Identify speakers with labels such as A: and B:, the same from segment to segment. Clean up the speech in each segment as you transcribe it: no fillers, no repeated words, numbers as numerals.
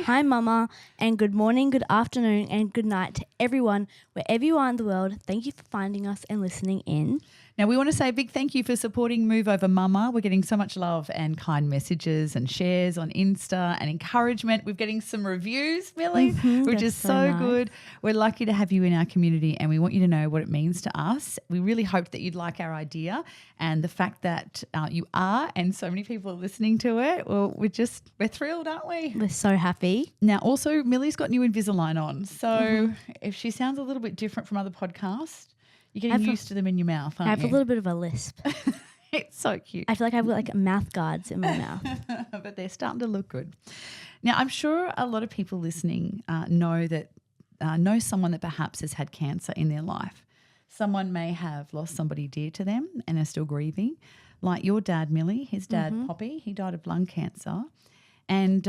A: Hi, Mama, and good morning, good afternoon, and good night to everyone, wherever you are in the world. Thank you for finding us and listening in.
B: Now, we want to say a big thank you for supporting Move Over Mama. We're getting so much love and kind messages and shares on Insta and encouragement. We're getting some reviews, Millie, which is so
A: nice.
B: good. We're lucky to have you in our community and we want you to know what it means to us. We really hope that you'd like our idea and the fact that you are and so many people are listening to it. Well, we're thrilled, aren't we?
A: We're so happy.
B: Now, also, Millie's got new Invisalign on. So if she sounds a little bit different from other podcasts, you're getting used to them in your mouth, aren't you?
A: I have a little bit of a lisp.
B: It's so cute.
A: I feel like I've got like mouth guards in my mouth.
B: But they're starting to look good. Now, I'm sure a lot of people listening know someone that perhaps has had cancer in their life. Someone may have lost somebody dear to them and are still grieving, like your dad, Millie, his dad, Poppy. He died of lung cancer. And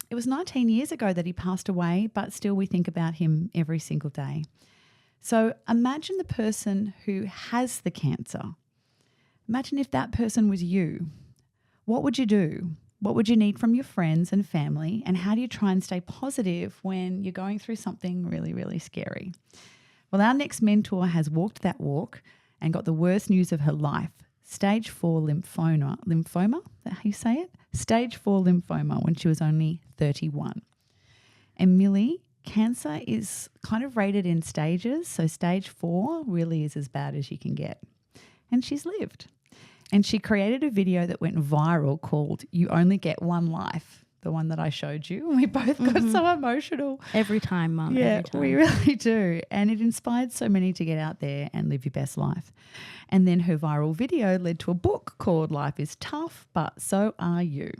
B: it was 19 years ago that he passed away, but still we think about him every single day. So imagine the person who has the cancer. Imagine if that person was you. What would you do? What would you need from your friends and family? And how do you try and stay positive when you're going through something really, really scary? Well, our next mentor has walked that walk and got the worst news of her life. Stage 4 lymphoma, is that how you say it? Stage 4 lymphoma when she was only 31. And Millie, cancer is kind of rated in stages. So stage 4 really is as bad as you can get. And she's lived. And she created a video that went viral called You Only Get One Life, the one that I showed you. And we both got so emotional.
A: Every time, Mum.
B: Yeah,
A: every time.
B: we really do. And it inspired so many to get out there and live your best life. And then her viral video led to a book called Life is Tough, But So Are You.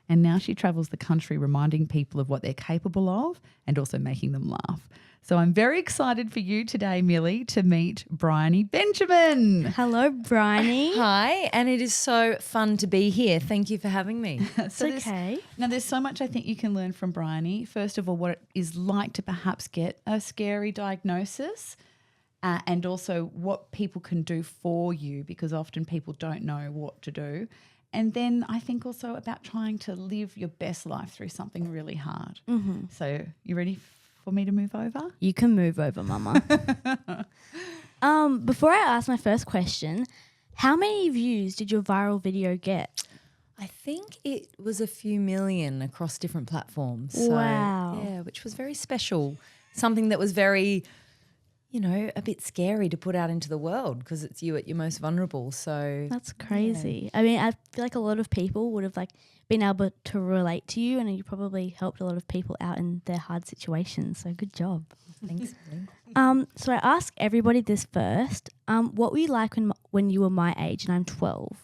B: And now she travels the country reminding people of what they're capable of and also making them laugh. So I'm very excited for you today, Millie, to meet Briony Benjamin.
A: Hello, Briony.
C: Hi, and it is so fun to be here. Thank you for having me.
A: It's okay.
B: Now, there's so much I think you can learn from Briony. First of all, what it is like to perhaps get a scary diagnosis and also what people can do for you because often people don't know what to do. And then I think also about trying to live your best life through something really hard. So you ready for me to move over?
A: You can move over, Mama. Before I ask my first question, how many views did your viral video get?
C: I think it was a few million across different platforms.
A: Wow.
C: So, yeah, which was very special. Something that was very, a bit scary to put out into the world because it's you at your most vulnerable. So
A: That's crazy. I mean, I feel like a lot of people would have been able to relate to you, and you probably helped a lot of people out in their hard situations. So good job.
C: thanks.
A: So I ask everybody this first. What were you like when you were my age and I'm 12?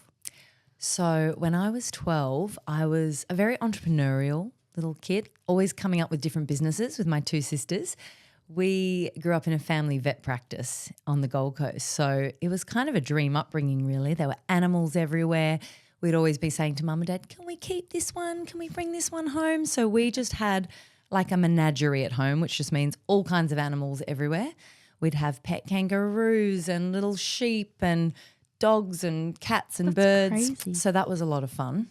C: So when I was 12, I was a very entrepreneurial little kid, always coming up with different businesses with my two sisters. We grew up in a family vet practice on the Gold Coast. So it was kind of a dream upbringing, really. There were animals everywhere. We'd always be saying to Mum and Dad, can we keep this one? Can we bring this one home? So we just had like a menagerie at home, which just means all kinds of animals everywhere. We'd have pet kangaroos and little sheep and dogs and cats and birds.
A: Crazy.
C: So that was a lot of fun.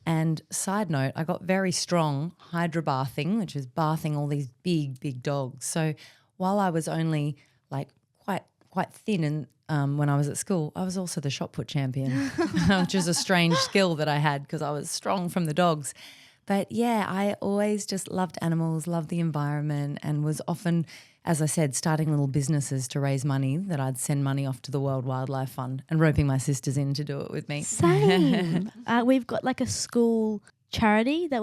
C: And side note, I got very strong hydrobathing, which is bathing all these big, big dogs. So while I was only like quite thin and when I was at school, I was also the shot put champion, which is a strange skill that I had because I was strong from the dogs. But yeah, I always just loved animals, loved the environment, and was often, as I said, starting little businesses to raise money that I'd send money off to the World Wildlife Fund and roping my sisters in to do it with me.
A: Same. We've got like a school charity that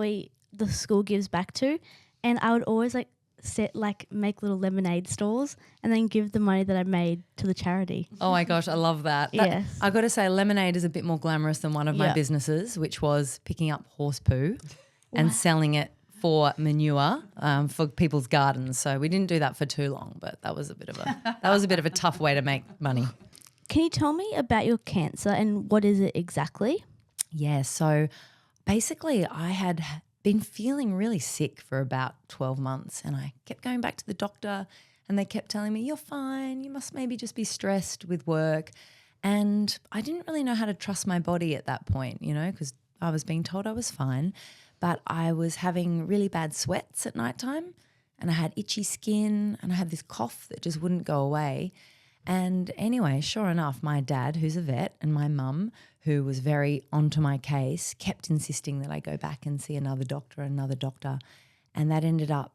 A: the school gives back to, and I would always make little lemonade stores and then give the money that I made to the charity.
C: Oh my gosh, I love that.
A: Yes.
C: I got to say, lemonade is a bit more glamorous than one of my businesses, which was picking up horse poo and selling it for manure for people's gardens. So we didn't do that for too long, but that was a bit of a tough way to make money.
A: Can you tell me about your cancer and what is it exactly?
C: Yeah, so basically I had been feeling really sick for about 12 months and I kept going back to the doctor and they kept telling me, you're fine, you must maybe just be stressed with work. And I didn't really know how to trust my body at that point, because I was being told I was fine. but I was having really bad sweats at nighttime, and I had itchy skin, and I had this cough that just wouldn't go away. And anyway, sure enough, my dad, who's a vet, and my mum, who was very onto my case, kept insisting that I go back and see another doctor. And that ended up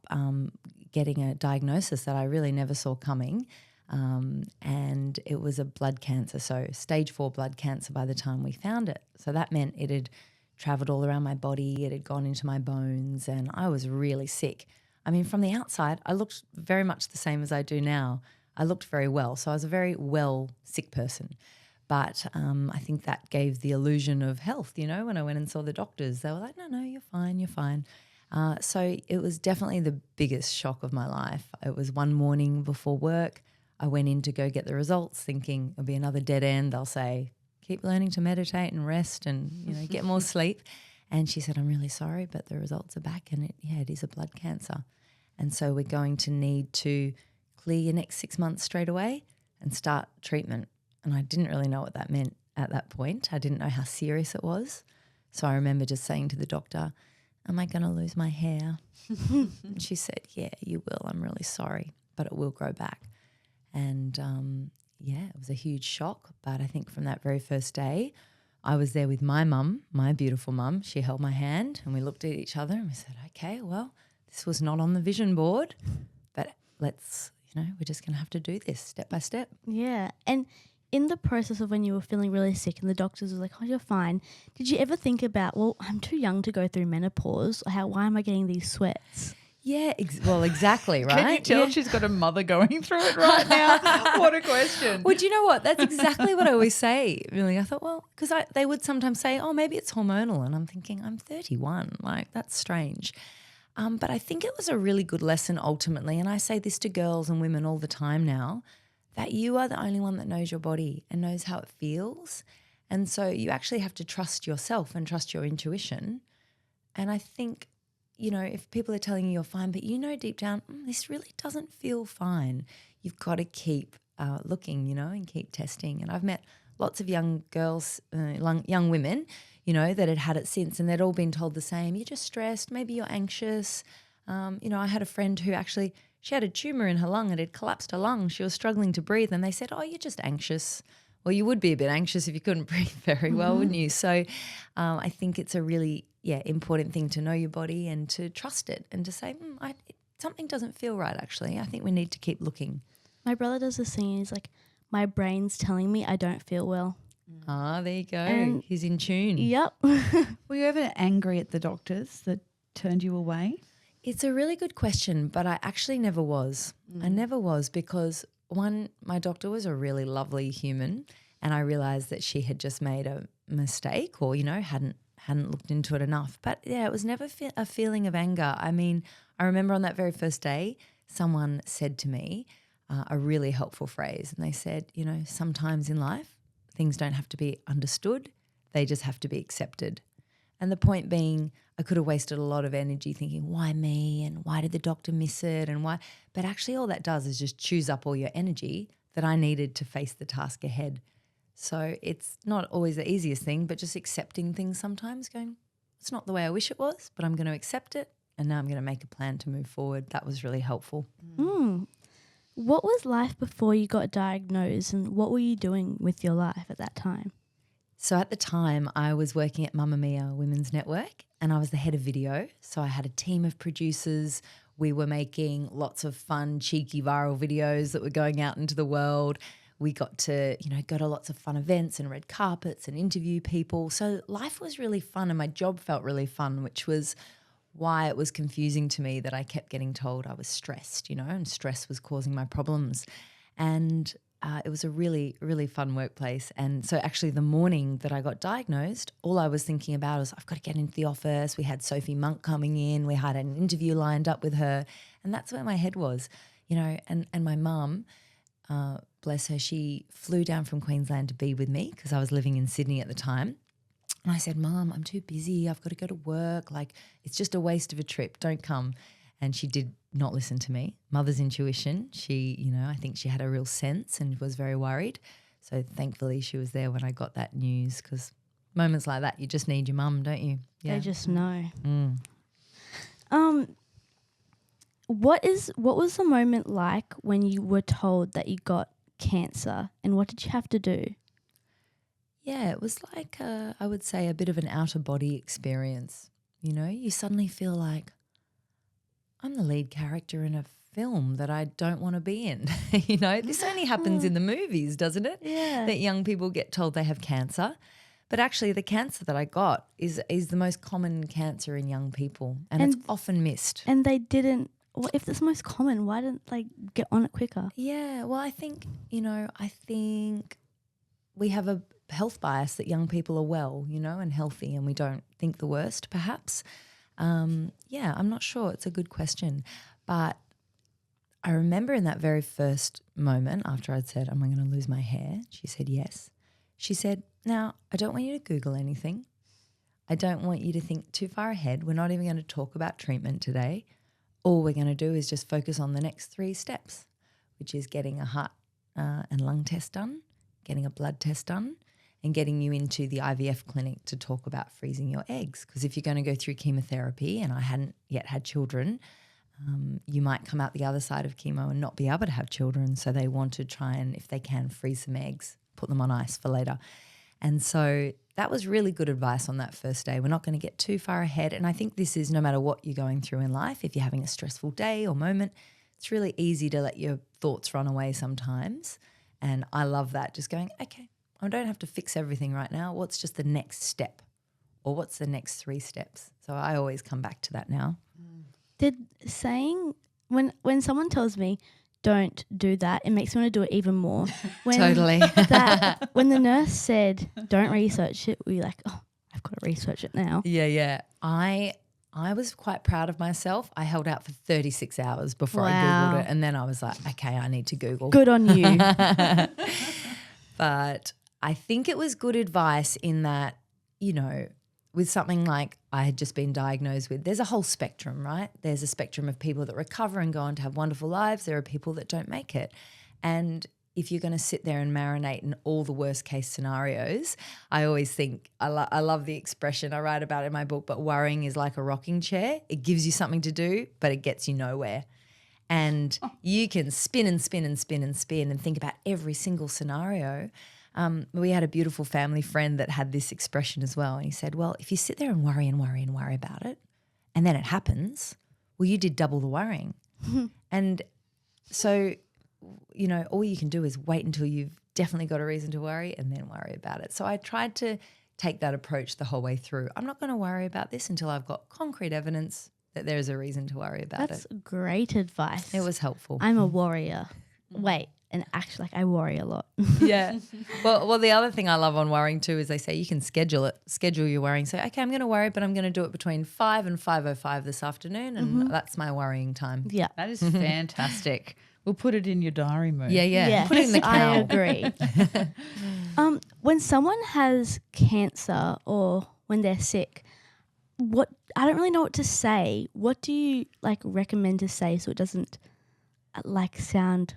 C: getting a diagnosis that I really never saw coming. And it was a blood cancer, so stage 4 blood cancer by the time we found it. So that meant it had travelled all around my body, it had gone into my bones, and I was really sick. I mean, from the outside, I looked very much the same as I do now. I looked very well, so I was a very well sick person. But I think that gave the illusion of health, you know, when I went and saw the doctors. They were like, no, you're fine, you're fine. So it was definitely the biggest shock of my life. It was one morning before work. I went in to go get the results thinking it'll be another dead end. They'll say, keep learning to meditate and rest and, you know, get more sleep. And she said, I'm really sorry, but the results are back and it is a blood cancer. And so we're going to need to clear your next 6 months straight away and start treatment. And I didn't really know what that meant at that point. I didn't know how serious it was. So I remember just saying to the doctor, am I going to lose my hair? And she said, yeah, you will. I'm really sorry, but it will grow back. And it was a huge shock. But I think from that very first day, I was there with my mum, my beautiful mum. She held my hand and we looked at each other and we said, okay, well, this was not on the vision board, but let's, you know, we're just going to have to do this step by step.
A: Yeah. And in the process of when you were feeling really sick and the doctors were like, oh, you're fine, did you ever think about, well, I'm too young to go through menopause. Why am I getting these sweats?
C: Yeah, exactly, right?
B: Can you tell she's got a mother going through it right now? What a question.
C: Well, do you know what? That's exactly what I always say, really. I thought, well, because they would sometimes say, oh, maybe it's hormonal. And I'm thinking, I'm 31. Like, that's strange. But I think it was a really good lesson ultimately, and I say this to girls and women all the time now, that you are the only one that knows your body and knows how it feels. And so you actually have to trust yourself and trust your intuition. And I think, you know, if people are telling you you're fine, but you know deep down, this really doesn't feel fine, you've got to keep looking, you know, and keep testing. And I've met lots of young girls, young women, you know, that had it since, and they'd all been told the same. You're just stressed. Maybe you're anxious. You know, I had a friend who actually, she had a tumour in her lung. It had collapsed her lung. She was struggling to breathe, and they said, oh, you're just anxious. Well, you would be a bit anxious if you couldn't breathe very well, wouldn't you? So I think it's a really, important thing to know your body and to trust it and to say, something doesn't feel right actually. I think we need to keep looking.
A: My brother does this thing. He's like, my brain's telling me I don't feel well.
C: Ah, there you go.
A: And
C: he's in tune.
A: Yep.
B: Were you ever angry at the doctors that turned you away?
C: It's a really good question, but I actually never was. I never was because, one, my doctor was a really lovely human, and I realised that she had just made a mistake or, you know, hadn't looked into it enough. But, yeah, it was never a feeling of anger. I mean, I remember on that very first day someone said to me a really helpful phrase, and they said, you know, sometimes in life things don't have to be understood, they just have to be accepted. And the point being, I could have wasted a lot of energy thinking, why me and why did the doctor miss it and why? But actually all that does is just chews up all your energy that I needed to face the task ahead. So it's not always the easiest thing, but just accepting things sometimes, going, it's not the way I wish it was, but I'm going to accept it, and now I'm going to make a plan to move forward. That was really helpful.
A: What was life before you got diagnosed, and what were you doing with your life at that time?
C: So at the time I was working at Mamma Mia Women's Network, and I was the head of video. So I had a team of producers. We were making lots of fun, cheeky viral videos that were going out into the world. We got to, you know, go to lots of fun events and red carpets and interview people. So life was really fun and my job felt really fun, which was why it was confusing to me that I kept getting told I was stressed, you know, and stress was causing my problems. And it was a really, really fun workplace. And so actually the morning that I got diagnosed, all I was thinking about was I've got to get into the office. We had Sophie Monk coming in. We had an interview lined up with her. And that's where my head was, you know, and my mum, bless her, she flew down from Queensland to be with me because I was living in Sydney at the time. And I said, Mum, I'm too busy. I've got to go to work. Like, it's just a waste of a trip. Don't come. And she did not listen to me. Mother's intuition. She, you know, I think she had a real sense and was very worried. So thankfully she was there when I got that news because moments like that, you just need your mum, don't you?
A: They just know.
C: Mm.
A: What was the moment like when you were told that you got cancer, and what did you have to do?
C: Yeah, it was like I would say a bit of an outer body experience. You know, you suddenly feel like I'm the lead character in a film that I don't want to be in. You know, this only happens in the movies, doesn't it?
A: Yeah.
C: That young people get told they have cancer. But actually the cancer that I got is the most common cancer in young people, and it's often missed.
A: And they didn't. Well, if it's most common, why didn't they get on it quicker?
C: Yeah, well, I think we have a health bias that young people are well, you know, and healthy, and we don't think the worst perhaps. Yeah, I'm not sure. It's a good question. But I remember in that very first moment after I'd said, am I going to lose my hair? She said yes. She said, now, I don't want you to Google anything. I don't want you to think too far ahead. We're not even going to talk about treatment today. All we're going to do is just focus on the next 3 steps, which is getting a heart and lung test done, getting a blood test done, and getting you into the IVF clinic to talk about freezing your eggs. Because if you're going to go through chemotherapy, and I hadn't yet had children, you might come out the other side of chemo and not be able to have children. So they want to try and, if they can, freeze some eggs, put them on ice for later. And so that was really good advice on that first day. We're not going to get too far ahead. And I think this is no matter what you're going through in life, if you're having a stressful day or moment, it's really easy to let your thoughts run away sometimes. And I love that, just going, okay, I don't have to fix everything right now. What's just the next step, or what's the next 3 steps? So I always come back to that now.
A: Did saying when someone tells me don't do that, it makes me want to do it even more. When
C: Totally.
A: when the nurse said don't research it, we were like, oh, I've got to research it now.
C: Yeah. I was quite proud of myself. I held out for 36 hours before I
A: Wow.
C: Googled it, and then I was like, okay, I need to Google.
A: Good on you.
C: But I think it was good advice in that, you know, with something like I had just been diagnosed with, there's a whole spectrum, right? There's a spectrum of people that recover and go on to have wonderful lives. There are people that don't make it. And if you're going to sit there and marinate in all the worst case scenarios, I always think, I love the expression, I write about it in my book, but worrying is like a rocking chair. It gives you something to do, but it gets you nowhere. And you can spin and spin and spin and spin and think about every single scenario. We had a beautiful family friend that had this expression as well. And he said, well, if you sit there and worry and worry and worry about it, and then it happens, well, you did double the worrying. And so, you know, all you can do is wait until you've definitely got a reason to worry and then worry about it. So I tried to take that approach the whole way through. I'm not going to worry about this until I've got concrete evidence that there is a reason to worry about
A: That's
C: it.
A: great advice.
C: It was helpful.
A: I'm a warrior. Wait, and actually, like I worry a lot.
C: Yeah. Well, the other thing I love on worrying too is they say you can schedule your worrying. So, okay, I'm going to worry, but I'm going to do it between 5 and 5:05 this afternoon, and that's my worrying time.
A: Yeah.
B: That is fantastic. We'll put it in your diary, Moon.
C: Yeah.
A: Yes,
C: Put it in the
A: I
C: cow.
A: agree. When someone has cancer or when they're sick, I don't really know what to say. What do you like recommend to say so it doesn't like sound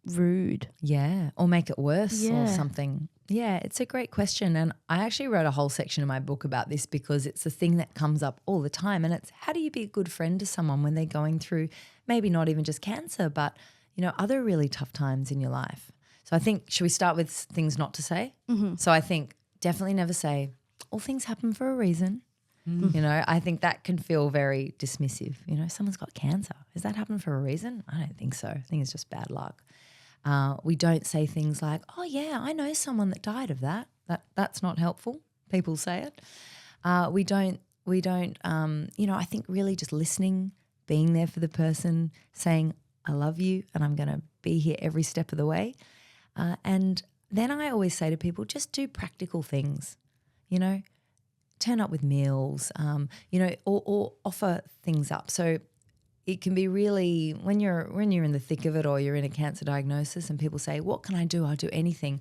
A: rude?
C: Yeah, or make it worse or
A: Yeah.
C: something. Yeah, it's a great question. And I actually wrote a whole section in my book about this because it's a thing that comes up all the time. And it's how do you be a good friend to someone when they're going through maybe not even just cancer, but, you know, other really tough times in your life. So I think, should we start with things not to say? Mm-hmm. So I think definitely never say, all things happen for a reason. You know, I think that can feel very dismissive. You know, someone's got cancer. Does that happen for a reason? I don't think so. I think it's just bad luck. We don't say things like, oh, yeah, I know someone that died of that. That's not helpful. People say it. We don't, you know, I think really just listening, being there for the person, saying, I love you and I'm going to be here every step of the way. And then I always say to people, just do practical things, you know, turn up with meals, you know, or offer things up. So it can be really when you're in the thick of it or you're in a cancer diagnosis and people say, what can I do? I'll do anything.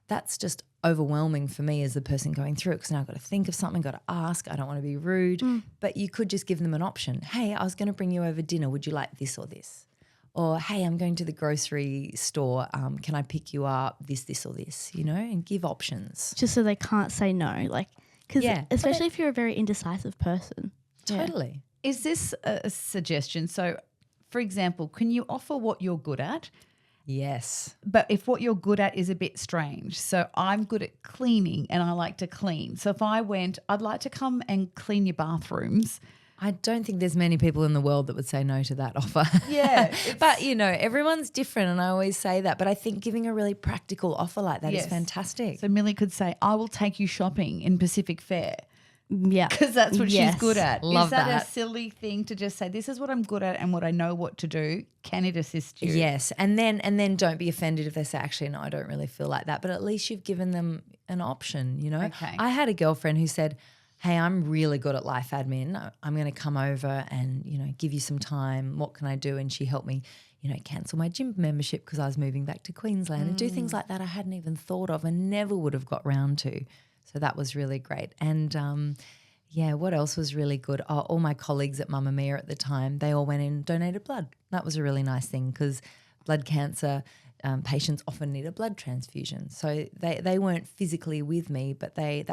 C: That's just overwhelming for me as the person going through it because now I've got to think of something, got to ask. I don't want to be rude. But you could just give them an option. Hey, I was going to bring you over dinner. Would you like this or this? Or, hey, I'm going to the grocery store. Can I pick you up? This, or this, and give options.
A: Just so they can't say no. Like, because
C: Yeah.
A: especially if you're a very indecisive person.
C: Totally.
B: Is this a suggestion? So, for example, can you offer what you're good at?
C: Yes.
B: But if what you're good at is a bit strange, so I'm good at cleaning and I like to clean. So if I went, I'd like to come and clean your bathrooms.
C: I don't think there's many people in the world that would say no to that offer.
B: Yeah.
C: But, everyone's different, and I always say that. But I think giving a really practical offer like that is
B: Yes.
C: fantastic.
B: So Millie could say, I will take you shopping in Pacific Fair.
A: Yeah.
B: Because that's what she's good at.
C: Love
B: is that
C: that.
B: a silly thing to just say, this is what I'm good at and what I know what to do? Can it assist you?
C: Yes. And then don't be offended if they say, actually, no, I don't really feel like that. But at least you've given them an option,
B: Okay.
C: I had a girlfriend who said, hey, I'm really good at life admin. I'm going to come over and, give you some time. What can I do? And she helped me, cancel my gym membership because I was moving back to Queensland and do things like that I hadn't even thought of and never would have got round to. So that was really great. And, what else was really good? Oh, all my colleagues at Mamma Mia at the time, they all went in and donated blood. That was a really nice thing because blood cancer patients often need a blood transfusion. So they weren't physically with me, but I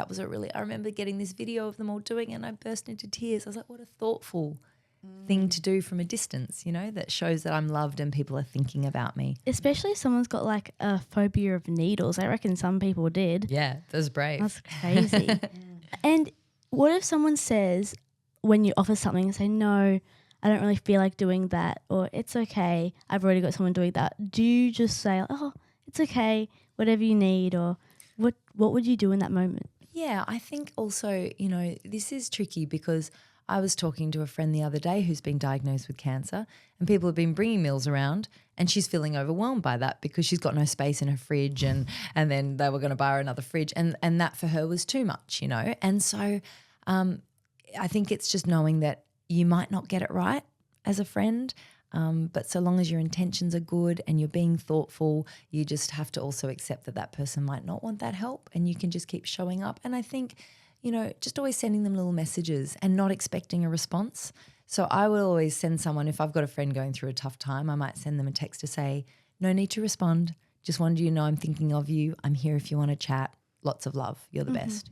C: remember getting this video of them all doing it and I burst into tears. I was like, what a thoughtful thing to do from a distance, that shows that I'm loved and people are thinking about me.
A: Especially if someone's got like a phobia of needles. I reckon some people did.
C: Yeah, that was brave.
A: That's crazy. And what if someone says, when you offer something and say, no, I don't really feel like doing that, or it's okay, I've already got someone doing that. Do you just say, oh, it's okay, whatever you need, or what would you do in that moment?
C: Yeah, I think also, this is tricky because I was talking to a friend the other day who's been diagnosed with cancer and people have been bringing meals around and she's feeling overwhelmed by that because she's got no space in her fridge and then they were going to buy her another fridge and that for her was too much, And so I think it's just knowing that you might not get it right as a friend, but so long as your intentions are good and you're being thoughtful, you just have to also accept that person might not want that help and you can just keep showing up. And I think, just always sending them little messages and not expecting a response. So I will always send someone, if I've got a friend going through a tough time, I might send them a text to say, no need to respond. Just wanted you to know I'm thinking of you. I'm here if you want to chat. Lots of love. You're the best,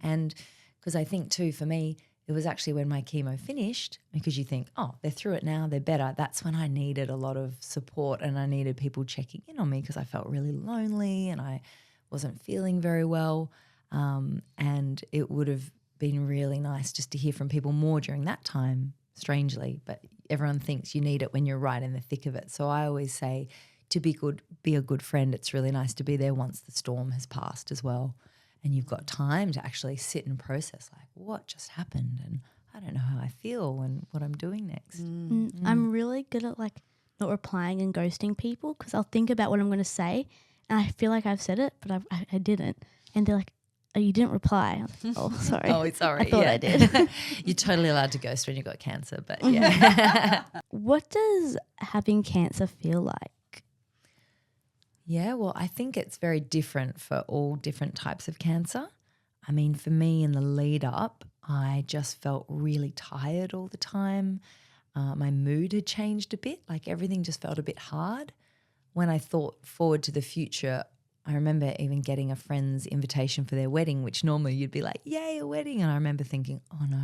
C: And because I think too, for me, it was actually when my chemo finished, because you think, oh, they're through it now, they're better. That's when I needed a lot of support and I needed people checking in on me because I felt really lonely and I wasn't feeling very well. And it would have been really nice just to hear from people more during that time, strangely. But everyone thinks you need it when you're right in the thick of it. So I always say to be a good friend, it's really nice to be there once the storm has passed as well. And you've got time to actually sit and process like what just happened and I don't know how I feel and what I'm doing next.
A: I'm really good at like not replying and ghosting people because I'll think about what I'm going to say and I feel like I've said it, but I didn't. And they're like, oh, you didn't reply. I was like, oh, sorry.
C: Oh, it's all right.
A: I thought I did.
C: You're totally allowed to ghost when you've got cancer, but yeah.
A: What does having cancer feel like?
C: Yeah, well, I think it's very different for all different types of cancer. I mean, for me in the lead up, I just felt really tired all the time. My mood had changed a bit, like everything just felt a bit hard. When I thought forward to the future, I remember even getting a friend's invitation for their wedding, which normally you'd be like, yay, a wedding. And I remember thinking, oh no,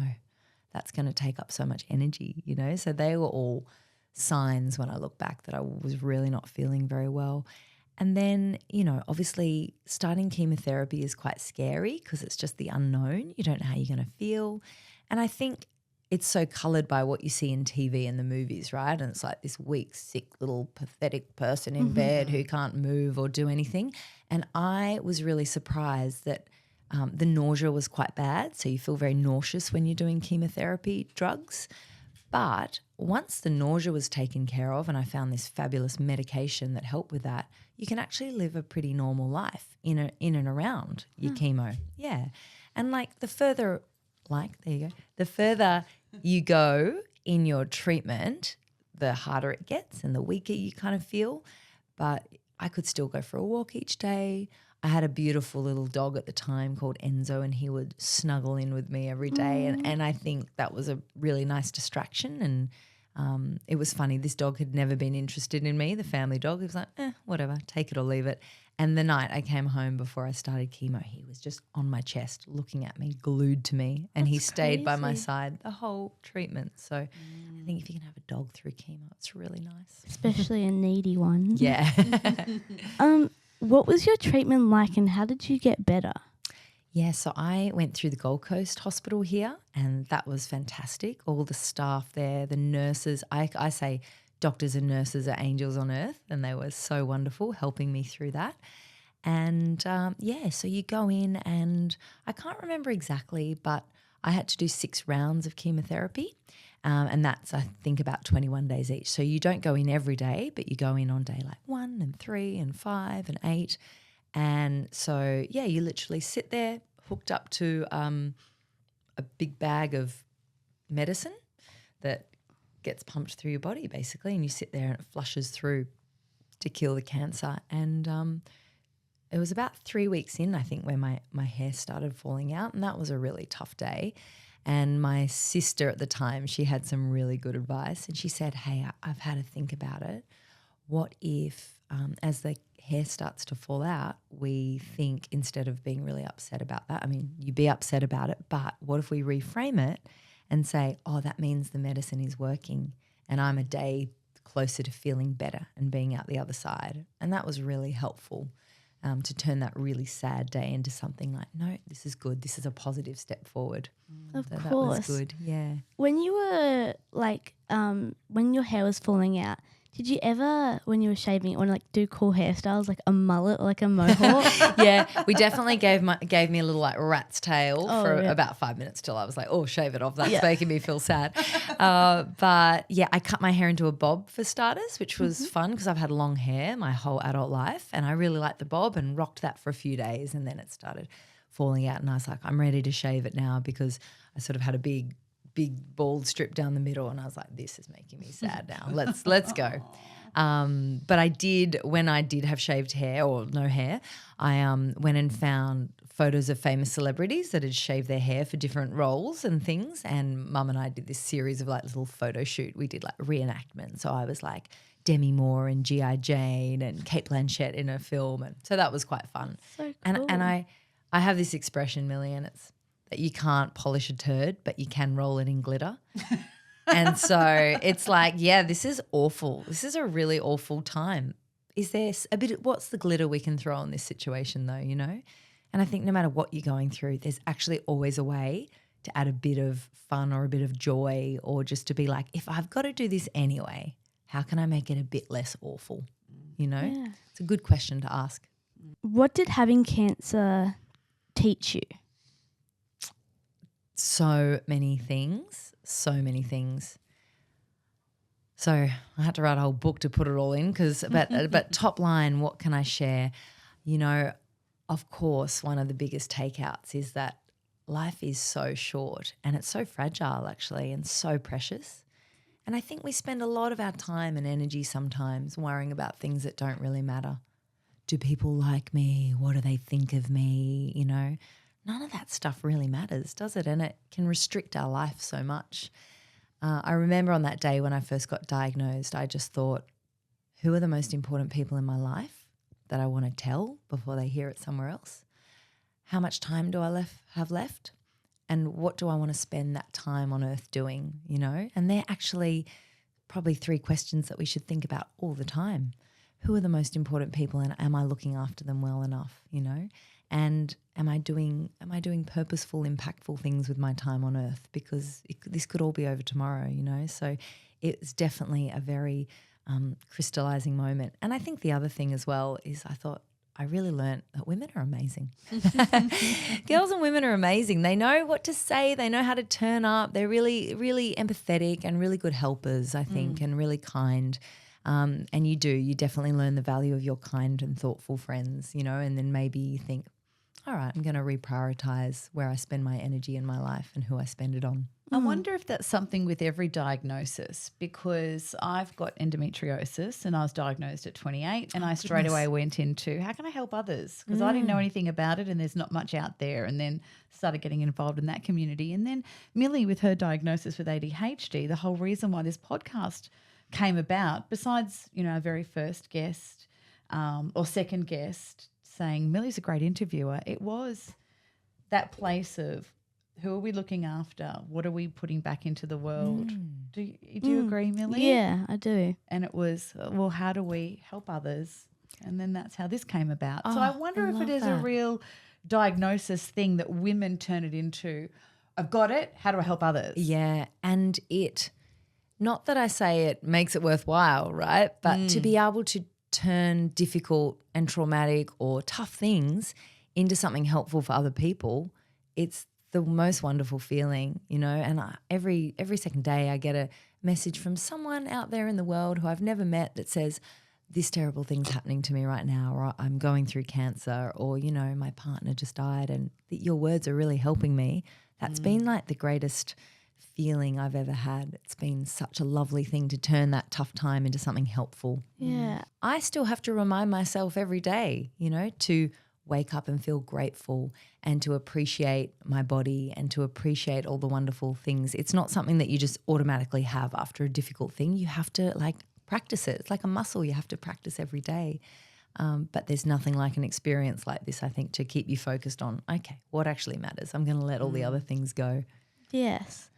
C: that's going to take up so much energy, So they were all signs when I look back that I was really not feeling very well. And then, obviously starting chemotherapy is quite scary because it's just the unknown. You don't know how you're going to feel. And I think it's so coloured by what you see in TV and the movies, right? And it's like this weak, sick, little pathetic person in bed who can't move or do anything. And I was really surprised that the nausea was quite bad. So you feel very nauseous when you're doing chemotherapy drugs. But once the nausea was taken care of and I found this fabulous medication that helped with that, you can actually live a pretty normal life in and around your chemo. Yeah. And the further you go in your treatment, the harder it gets and the weaker you kind of feel. But I could still go for a walk each day. I had a beautiful little dog at the time called Enzo and he would snuggle in with me every day and I think that was a really nice distraction and It was funny. This dog had never been interested in me, the family dog. He was like, whatever, take it or leave it. And the night I came home before I started chemo, he was just on my chest looking at me, glued to me, and he
A: That's
C: stayed by my
A: crazy.
C: side the whole treatment. So I think if you can have a dog through chemo, it's really nice.
A: Especially a needy one.
C: Yeah.
A: What was your treatment like and how did you get better?
C: Yeah, so I went through the Gold Coast Hospital here and that was fantastic. All the staff there, the nurses, I say doctors and nurses are angels on earth and they were so wonderful helping me through that. And so you go in and I can't remember exactly, but I had to do 6 rounds of chemotherapy and that's, I think, about 21 days each. So you don't go in every day, but you go in on day like 1 and 3 and 5 and 8. And so, you literally sit there hooked up to a big bag of medicine that gets pumped through your body basically, and you sit there and it flushes through to kill the cancer. And it was about 3 weeks in, I think, where my hair started falling out, and that was a really tough day. And my sister at the time, she had some really good advice, and she said, hey, I've had to think about it. What if as the hair starts to fall out, we think instead of being really upset about that, I mean, you be upset about it, but what if we reframe it and say, oh, that means the medicine is working and I'm a day closer to feeling better and being out the other side. And that was really helpful to turn that really sad day into something like, no, this is good. This is a positive step forward.
A: Of
C: So
A: course.
C: that was good, yeah.
A: When you were like, when your hair was falling out, did you ever, when you were shaving it, want to like do cool hairstyles like a mullet or like a mohawk?
C: Yeah, we definitely gave me a little like rat's tail for
A: yeah.
C: about 5 minutes till I was like, oh, shave it off. That's
A: Yeah.
C: making me feel sad. But yeah, I cut my hair into a bob for starters, which was fun because I've had long hair my whole adult life and I really liked the bob and rocked that for a few days and then it started falling out and I was like, I'm ready to shave it now because I sort of had a big bald strip down the middle and I was like, this is making me sad now. Let's go. But I did, when I did have shaved hair or no hair, I went and found photos of famous celebrities that had shaved their hair for different roles and things, and Mum and I did this series of like little photo shoot. We did like reenactment. So I was like Demi Moore and G.I. Jane and Kate Blanchett in a film, and so that was quite fun.
A: So cool.
C: And I have this expression, Millie, and it's that you can't polish a turd, but you can roll it in glitter. And so it's like, yeah, this is awful. This is a really awful time. Is there what's the glitter we can throw on this situation though, you know? And I think no matter what you're going through, there's actually always a way to add a bit of fun or a bit of joy or just to be like, if I've got to do this anyway, how can I make it a bit less awful? You know?
A: Yeah.
C: It's a good question to ask.
A: What did having cancer teach you?
C: So many things. So I had to write a whole book to put it all in but top line, what can I share? You know, of course, one of the biggest takeouts is that life is so short and it's so fragile actually and so precious. And I think we spend a lot of our time and energy sometimes worrying about things that don't really matter. Do people like me? What do they think of me? You know, none of that stuff really matters, does it? And it can restrict our life so much. I remember on that day when I first got diagnosed, I just thought, who are the most important people in my life that I want to tell before they hear it somewhere else? How much time do I have left? And what do I want to spend that time on earth doing, you know? And they're actually probably 3 questions that we should think about all the time. Who are the most important people and am I looking after them well enough, you know? And am I doing purposeful, impactful things with my time on earth? Because this could all be over tomorrow, you know? So it's definitely a very crystallizing moment. And I think the other thing as well is I thought I really learnt that women are amazing. Girls and women are amazing. They know what to say. They know how to turn up. They're really, really empathetic and really good helpers, I think, and really kind. And you definitely learn the value of your kind and thoughtful friends, you know, and then maybe you think, all right, I'm going to reprioritize where I spend my energy in my life and who I spend it on.
B: I wonder if that's something with every diagnosis, because I've got endometriosis and I was diagnosed at 28 and I straight away went into how can I help others, because I didn't know anything about it and there's not much out there, and then started getting involved in that community. And then Millie with her diagnosis with ADHD, the whole reason why this podcast came about, besides, our very first guest or second guest saying Millie's a great interviewer, it was that place of who are we looking after? What are we putting back into the world? Do you agree, Millie?
A: Yeah, I do.
B: And it was, well, how do we help others? And then that's how this came about. So I wonder if it is a real diagnosis thing that women turn it into. I've got it. How do I help others?
C: Yeah, and not that I say it makes it worthwhile, right? But to be able to turn difficult and traumatic or tough things into something helpful for other people, it's the most wonderful feeling, and every second day I get a message from someone out there in the world who I've never met that says, this terrible thing's happening to me right now, or I'm going through cancer, or, my partner just died, and your words are really helping me. That's been like the greatest feeling I've ever had. It's been such a lovely thing to turn that tough time into something helpful.
A: Yeah.
C: I still have to remind myself every day, to wake up and feel grateful and to appreciate my body and to appreciate all the wonderful things. It's not something that you just automatically have after a difficult thing. You have to practice it. It's like a muscle. You have to practice every day. But there's nothing like an experience like this, I think, to keep you focused on, okay, what actually matters? I'm going to let all the other things go.
A: Yes.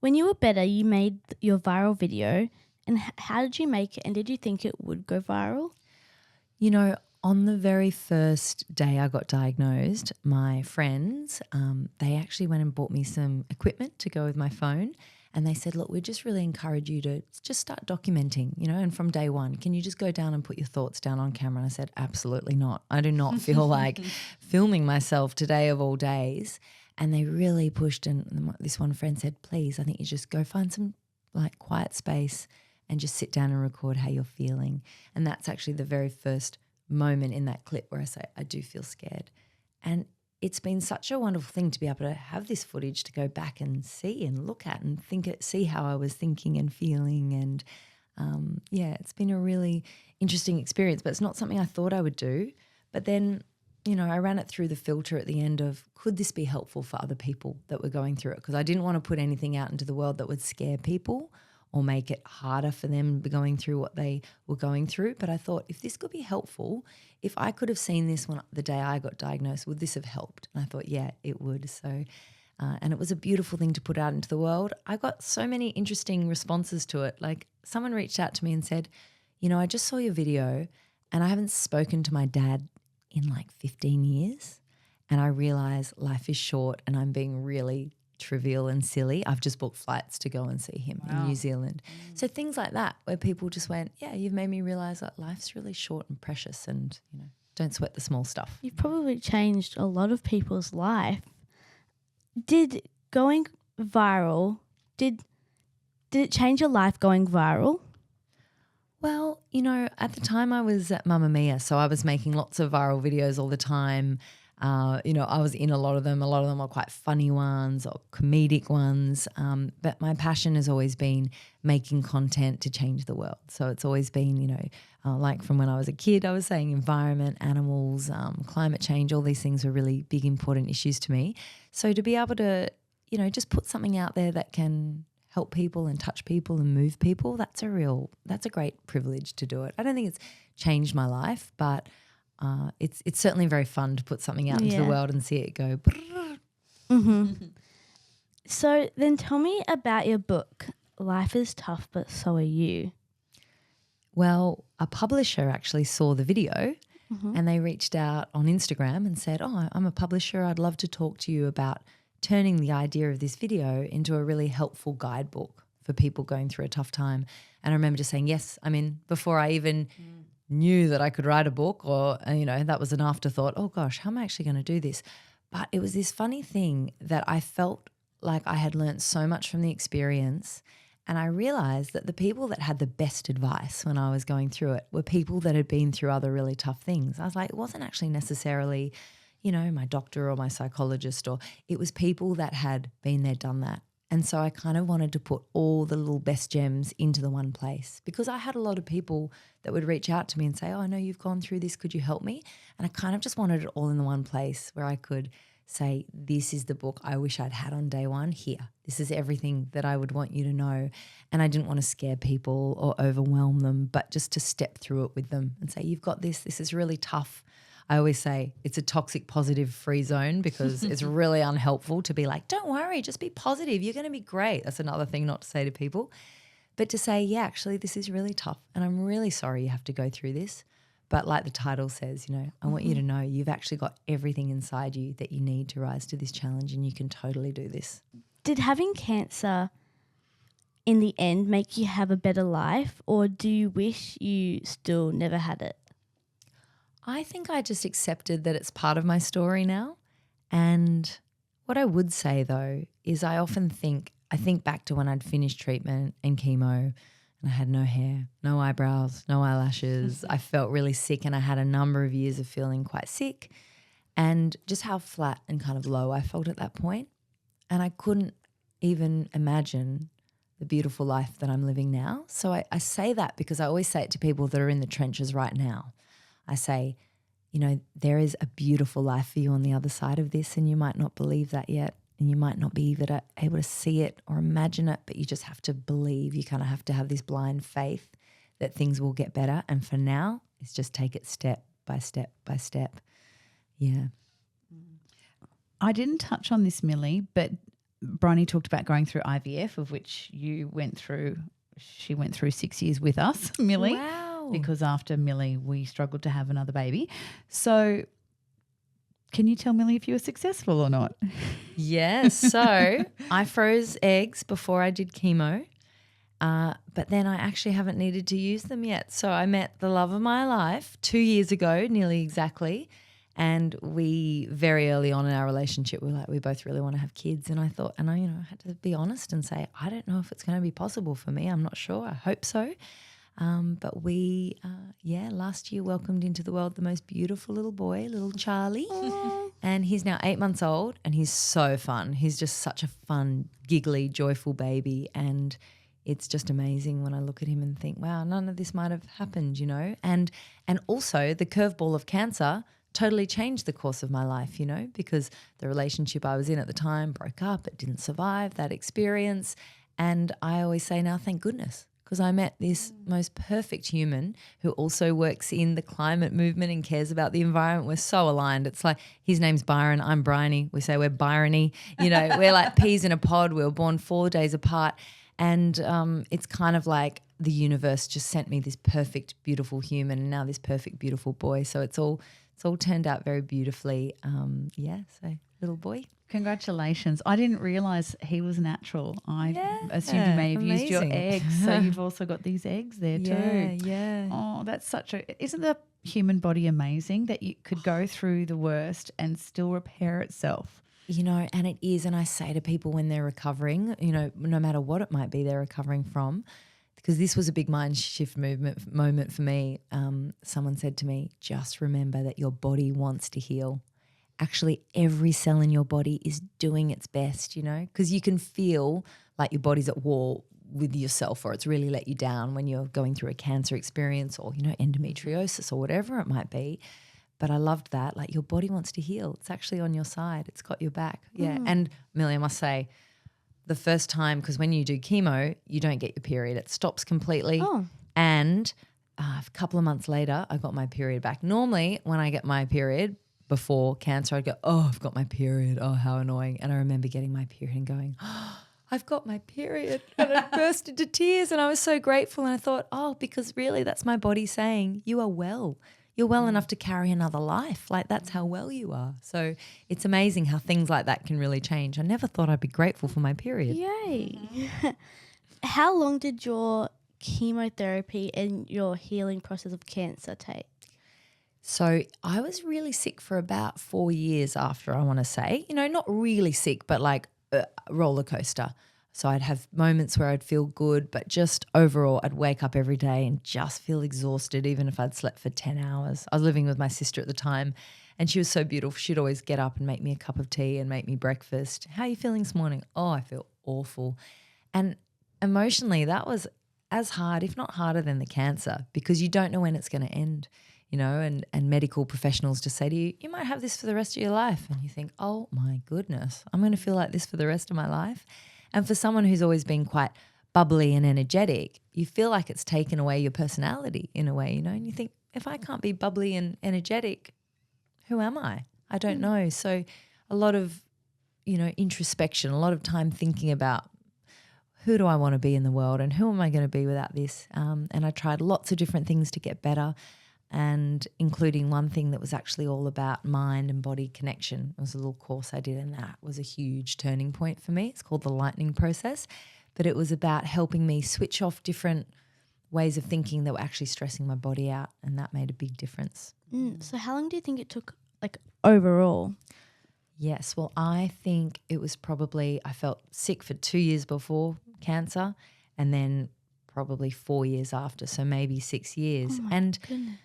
A: When you were better, you made your viral video. And how did you make it? And did you think it would go viral?
C: On the very first day I got diagnosed, my friends, they actually went and bought me some equipment to go with my phone, and they said, look, we just really encourage you to just start documenting, and from day one, can you just go down and put your thoughts down on camera? And I said, absolutely not. I do not feel like filming myself today of all days. And they really pushed, and this one friend said, please, I think you just go find some quiet space and just sit down and record how you're feeling. And that's actually the very first moment in that clip where I say, I do feel scared. And it's been such a wonderful thing to be able to have this footage to go back and see and look at and see how I was thinking and feeling. And it's been a really interesting experience, but it's not something I thought I would do. But then, I ran it through the filter at the end of, could this be helpful for other people that were going through it? Because I didn't want to put anything out into the world that would scare people or make it harder for them going through what they were going through. But I thought, if this could be helpful, if I could have seen this the day I got diagnosed, would this have helped? And I thought, yeah, it would. So, and it was a beautiful thing to put out into the world. I got so many interesting responses to it. Like, someone reached out to me and said, I just saw your video and I haven't spoken to my dad in 15 years. And I realize life is short and I'm being really trivial and silly. I've just booked flights to go and see him in New Zealand. So things like that, where people just went, yeah, you've made me realize that life's really short and precious, and don't sweat the small stuff.
A: You've probably changed a lot of people's life. Did going viral, did it change your life going viral?
C: Well, at the time I was at Mamma Mia, so I was making lots of viral videos all the time. I was in a lot of them. A lot of them are quite funny ones or comedic ones. But my passion has always been making content to change the world. So it's always been, from when I was a kid, I was saying environment, animals, climate change, all these things were really big, important issues to me. So to be able to, just put something out there that can help people and touch people and move people, that's a great privilege to do it. I don't think it's changed my life, but it's certainly very fun to put something out into the world and see it go.
A: Mm-hmm. So then tell me about your book, Life is Tough, But So Are You.
C: Well, a publisher actually saw the video and they reached out on Instagram and said, I'm a publisher. I'd love to talk to you about turning the idea of this video into a really helpful guidebook for people going through a tough time. And I remember just saying, yes, I'm in, before I even knew that I could write a book, or, that was an afterthought. Oh gosh, how am I actually going to do this? But it was this funny thing that I felt like I had learned so much from the experience, and I realized that the people that had the best advice when I was going through it were people that had been through other really tough things. I was like, it wasn't actually necessarily, my doctor or my psychologist, or it was people that had been there, done that. And so I kind of wanted to put all the little best gems into the one place, because I had a lot of people that would reach out to me and say, oh, I know you've gone through this. Could you help me? And I kind of just wanted it all in the one place where I could say, this is the book I wish I'd had on day one. Here, this is everything that I would want you to know. And I didn't want to scare people or overwhelm them, but just to step through it with them and say, you've got this. This is really tough. I always say it's a toxic positive free zone, because it's really unhelpful to be like, don't worry, just be positive. You're going to be great. That's another thing not to say to people, but to say, yeah, actually this is really tough and I'm really sorry you have to go through this. But like the title says, you know, I want you to know you've actually got everything inside you that you need to rise to this challenge, and you can totally do this.
A: Did having cancer in the end make you have a better life, or do you wish you still never had it?
C: I think I just accepted that it's part of my story now. And what I would say though is I think back to when I'd finished treatment and chemo and I had no hair, no eyebrows, no eyelashes. I felt really sick, and I had a number of years of feeling quite sick, and just how flat and kind of low I felt at that point. And I couldn't even imagine the beautiful life that I'm living now. So I say that because I always say it to people that are in the trenches right now. I say, you know, there is a beautiful life for you on the other side of this, and you might not believe that yet, and you might not be even able to see it or imagine it, but you just have to believe. You kind of have to have this blind faith that things will get better. And for now, it's just take it step by step by step. Yeah.
B: I didn't touch on this, Millie, but Briony talked about going through IVF, of which you went through. She went through 6 years with us, Millie.
C: Wow.
B: Because after Millie, we struggled to have another baby. So can you tell Millie if you were successful or not?
C: Yes. So I froze eggs before I did chemo, but then I actually haven't needed to use them yet. So I met the love of my life 2 years ago, nearly exactly, and we very early on in our relationship were like, we both really want to have kids. And I thought, and I had to be honest and say, I don't know if it's going to be possible for me. I'm not sure. I hope so. But we, last year welcomed into the world the most beautiful little boy, little Charlie. And he's now 8 months old, and he's so fun. He's just such a fun, giggly, joyful baby. And it's just amazing when I look at him and think, wow, none of this might have happened, you know. And also the curveball of cancer totally changed the course of my life, you know, because the relationship I was in at the time broke up. It didn't survive that experience. And I always say now, thank goodness, because I met this most perfect human who also works in the climate movement and cares about the environment. We're so aligned. It's like his name's Byron, I'm Briony. We say we're Briony. You know, we're like peas in a pod. We were born 4 days apart. And it's kind of like the universe just sent me this perfect, beautiful human, and now this perfect, beautiful boy. So it's all turned out very beautifully. So little boy.
B: Congratulations. I didn't realise he was natural. I assumed you may have used your eggs. So you've also got these eggs there too.
C: Yeah.
B: Oh, that's isn't the human body amazing that you could go through the worst and still repair itself?
C: You know, and it is. And I say to people when they're recovering, you know, no matter what it might be they're recovering from, because this was a big mind shift moment for me. Someone said to me, just remember that your body wants to heal. Actually, every cell in your body is doing its best, you know, because you can feel like your body's at war with yourself, or it's really let you down when you're going through a cancer experience, or, you know, endometriosis or whatever it might be. But I loved that. Like, your body wants to heal. It's actually on your side. It's got your back. Yeah. And Millie, I must say, the first time, because when you do chemo, you don't get your period. It stops completely.
A: Oh.
C: And a couple of months later, I got my period back. Normally, when I get my period before cancer, I'd go, oh, I've got my period. Oh, how annoying. And I remember getting my period and going, oh, I've got my period. And I burst into tears, and I was so grateful. And I thought, oh, because really that's my body saying you are well. You're well enough to carry another life. Like, that's how well you are. So it's amazing how things like that can really change. I never thought I'd be grateful for my period.
A: Yay. How long did your chemotherapy and your healing process of cancer take?
C: So I was really sick for about 4 years after, I want to say. You know, not really sick, but like a roller coaster. So I'd have moments where I'd feel good, but just overall I'd wake up every day and just feel exhausted, even if I'd slept for 10 hours. I was living with my sister at the time, and she was so beautiful. She'd always get up and make me a cup of tea and make me breakfast. How are you feeling this morning? Oh, I feel awful. And emotionally, that was as hard, if not harder than the cancer, because you don't know when it's going to end, you know, and medical professionals just say to you, you might have this for the rest of your life. And you think, oh my goodness, I'm going to feel like this for the rest of my life. And for someone who's always been quite bubbly and energetic, you feel like it's taken away your personality in a way, you know, and you think, if I can't be bubbly and energetic, who am I? I don't know. So a lot of, you know, introspection, a lot of time thinking about who do I want to be in the world and who am I going to be without this? And I tried lots of different things to get better, and including one thing that was actually all about mind and body connection. It was a little course I did, and that was a huge turning point for me. It's called the lightning process, but it was about helping me switch off different ways of thinking that were actually stressing my body out, and that made a big difference.
A: So how long do you think it took, like, overall?
C: Yes, well, I think it was probably, I felt sick for 2 years before cancer, and then probably 4 years after, so maybe 6 years.
A: Oh my goodness.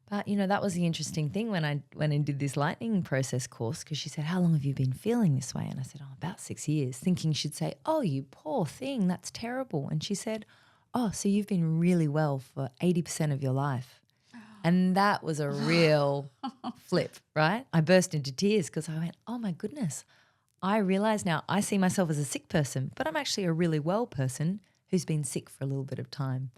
C: But, you know, that was the interesting thing when I went and did this lightning process course, because she said, how long have you been feeling this way? And I said, oh, about 6 years, thinking she'd say, oh, you poor thing, that's terrible. And she said, oh, so you've been really well for 80% of your life. And that was a real flip, right? I burst into tears because I went, oh my goodness, I realise now I see myself as a sick person, but I'm actually a really well person who's been sick for a little bit of time.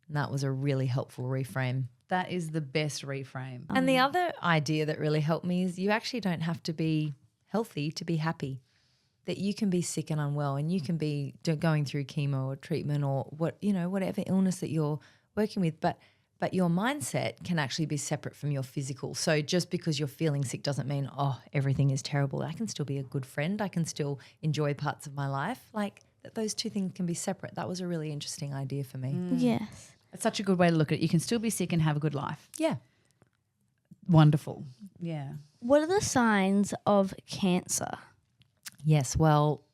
C: And that was a really helpful reframe.
B: That is the best reframe.
C: And the other idea that really helped me is you actually don't have to be healthy to be happy, that you can be sick and unwell, and you can be going through chemo or treatment or whatever illness that you're working with, but your mindset can actually be separate from your physical. So just because you're feeling sick doesn't mean, oh, everything is terrible. I can still be a good friend. I can still enjoy parts of my life. Like those two things can be separate. That was a really interesting idea for me.
A: Yes.
B: It's such a good way to look at it. You can still be sick and have a good life.
C: Yeah.
B: Wonderful. Yeah.
A: What are the signs of cancer?
C: Yes, well,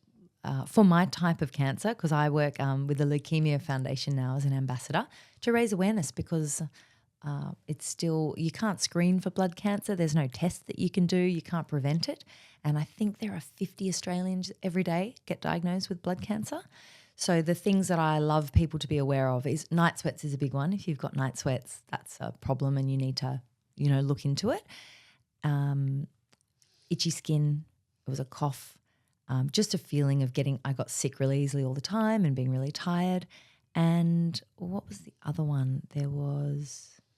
C: for my type of cancer, because I work with the Leukemia Foundation now as an ambassador to raise awareness, because it's still, you can't screen for blood cancer. There's no test that you can do. You can't prevent it. And I think there are 50 Australians every day get diagnosed with blood cancer. So the things that I love people to be aware of is night sweats is a big one. If you've got night sweats, that's a problem and you need to, look into it. Itchy skin, it was a cough. Just a feeling of I got sick really easily all the time and being really tired. And what was the other one? They were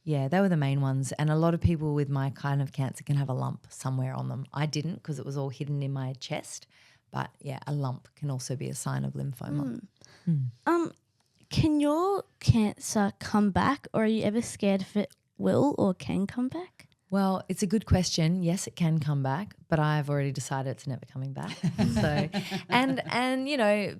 C: the main ones. And a lot of people with my kind of cancer can have a lump somewhere on them. I didn't, because it was all hidden in my chest. But yeah, a lump can also be a sign of lymphoma.
A: Can your cancer come back, or are you ever scared if it will or can come back?
C: Well, it's a good question. Yes, it can come back, but I've already decided it's never coming back. So, and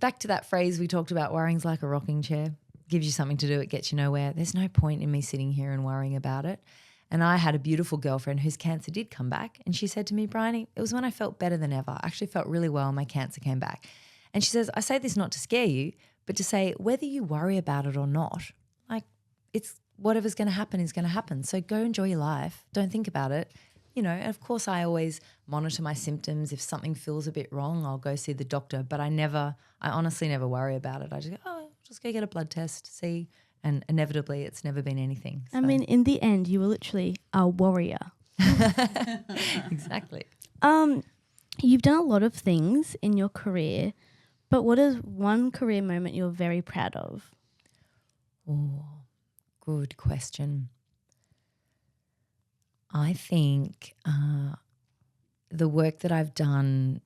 C: back to that phrase we talked about, worrying's like a rocking chair. Gives you something to do, it gets you nowhere. There's no point in me sitting here and worrying about it. And I had a beautiful girlfriend whose cancer did come back, and she said to me, Briony, it was when I felt better than ever. I actually felt really well, my cancer came back. And she says, I say this not to scare you, but to say whether you worry about it or not, like it's whatever's going to happen is going to happen. So go enjoy your life. Don't think about it. And of course I always monitor my symptoms. If something feels a bit wrong, I'll go see the doctor, but I honestly never worry about it. I just go, just go get a blood test, see. And inevitably, it's never been anything. So.
A: I mean, in the end, you were literally a warrior.
C: Exactly.
A: You've done a lot of things in your career, but what is one career moment you're very proud of?
C: Oh, good question. I think the work that I've done,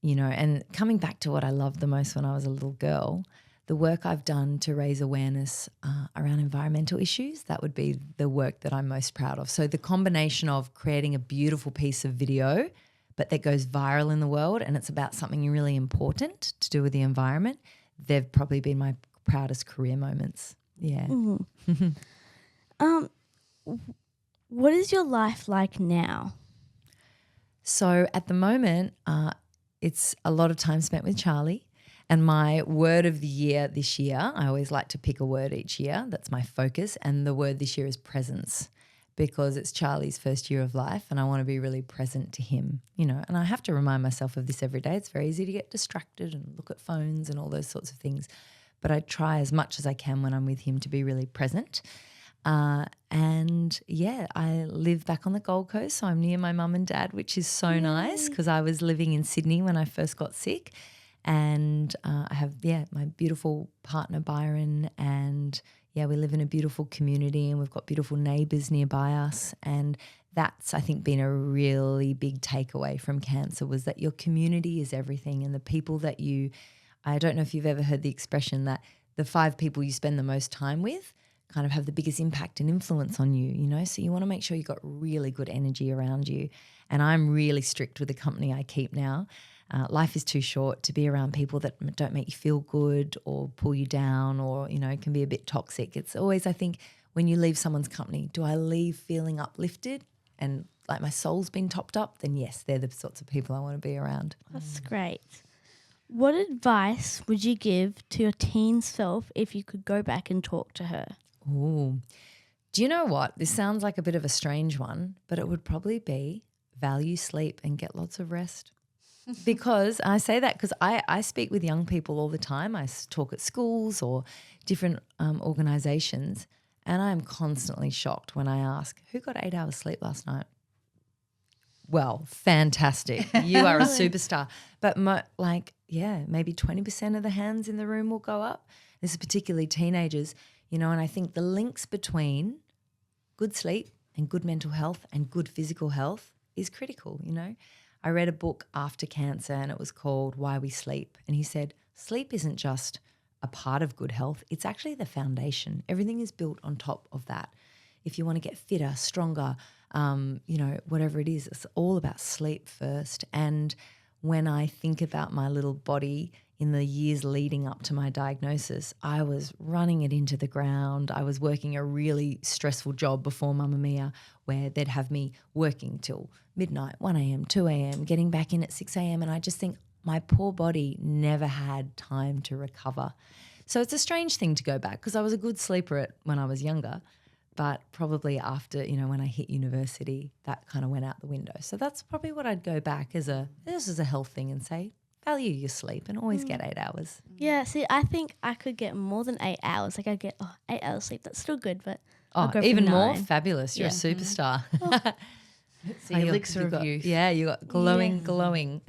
C: and coming back to what I loved the most when I was a little girl, the work I've done to raise awareness around environmental issues, that would be the work that I'm most proud of. So the combination of creating a beautiful piece of video, but that goes viral in the world, and it's about something really important to do with the environment, they've probably been my proudest career moments. Yeah.
A: What is your life like now?
C: So at the moment, it's a lot of time spent with Charlie. And my word of the year this year, I always like to pick a word each year. That's my focus. And the word this year is presence, because it's Charlie's first year of life and I want to be really present to him, you know. And I have to remind myself of this every day. It's very easy to get distracted and look at phones and all those sorts of things. But I try as much as I can when I'm with him to be really present. And yeah, I live back on the Gold Coast, so I'm near my mum and dad, which is so nice because I was living in Sydney when I first got sick. And I have, my beautiful partner Byron, and we live in a beautiful community and we've got beautiful neighbours nearby us. And that's, I think, been a really big takeaway from cancer, was that your community is everything, and the people that I don't know if you've ever heard the expression that the 5 people you spend the most time with kind of have the biggest impact and influence on you, you know. So you want to make sure you've got really good energy around you. And I'm really strict with the company I keep now. Life is too short to be around people that don't make you feel good or pull you down, or, you know, can be a bit toxic. It's always, I think, when you leave someone's company, do I leave feeling uplifted and like my soul's been topped up? Then yes, they're the sorts of people I want to be around.
A: That's great. What advice would you give to your teen self if you could go back and talk to her?
C: Ooh. Do you know what? This sounds like a bit of a strange one, but it would probably be value sleep and get lots of rest. Because I say that because I speak with young people all the time. I talk at schools or different organisations, and I am constantly shocked when I ask, who got 8 hours sleep last night? Well, fantastic. You are a superstar. But maybe 20% of the hands in the room will go up. This is particularly teenagers, you know, and I think the links between good sleep and good mental health and good physical health is critical, you know. I read a book after cancer and it was called Why We Sleep. And he said, sleep isn't just a part of good health, it's actually the foundation. Everything is built on top of that. If you want to get fitter, stronger, you know, whatever it is, it's all about sleep first. And when I think about my little body in the years leading up to my diagnosis, I was running it into the ground. I was working a really stressful job before Mamma Mia, where they'd have me working till midnight, 1 a.m., 2 a.m., getting back in at 6 a.m. And I just think my poor body never had time to recover. So it's a strange thing to go back, because I was a good sleeper when I was younger, but probably after, you know, when I hit university, that kind of went out the window. So that's probably what I'd go back this is a health thing, and say, value your sleep and always get 8 hours.
A: Yeah, see, I think I could get more than 8 hours. Like I get 8 hours sleep. That's still good, but I'll go for
C: even more
A: 9.
C: fabulous. You're a superstar.
B: It's the elixir of youth.
C: Yeah, you got glowing.
B: Well,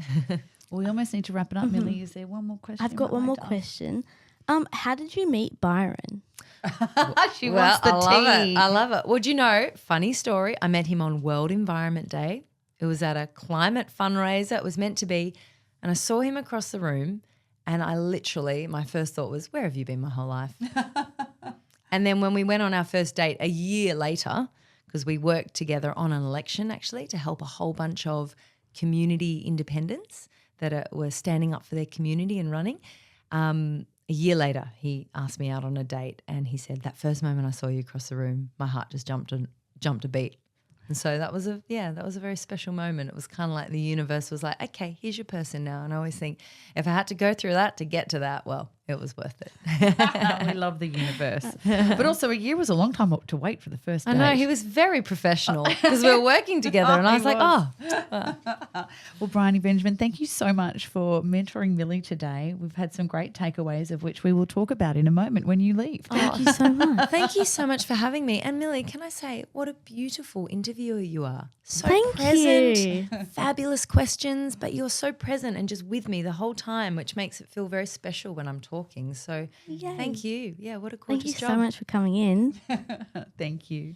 B: we almost need to wrap it up, Millie. Is there one more question?
A: I've got one more question. How did you meet Byron?
B: She wants the tea.
C: I love it. Well, do you know, funny story, I met him on World Environment Day. It was at a climate fundraiser. It was meant to be. And I saw him across the room, and my first thought was, where have you been my whole life? And then when we went on our first date a year later, because we worked together on an election actually to help a whole bunch of community independents that were standing up for their community and running. A year later, he asked me out on a date, and he said, that first moment I saw you across the room, my heart just jumped a beat. And so that was a very special moment. It was kind of like the universe was like, okay, here's your person now. And I always think, if I had to go through that to get to that, well, it was worth it.
B: We love the universe. But also a year was a long time to wait for the first date.
C: I know, he was very professional because we were working together, and I was like,
B: Well, Briony Benjamin, thank you so much for mentoring Millie today. We've had some great takeaways of which we will talk about in a moment when you leave.
A: Thank you so much.
C: Thank you so much for having me. And Millie, can I say, what a beautiful interviewer you are. So
A: Thank
C: present,
A: you.
C: fabulous questions, but you're so present and just with me the whole time, which makes it feel very special when I'm talking. So
A: Yay.
C: thank you. Yeah, what a
A: Thank
C: gorgeous
A: you
C: job.
A: so much for coming in.
B: Thank you.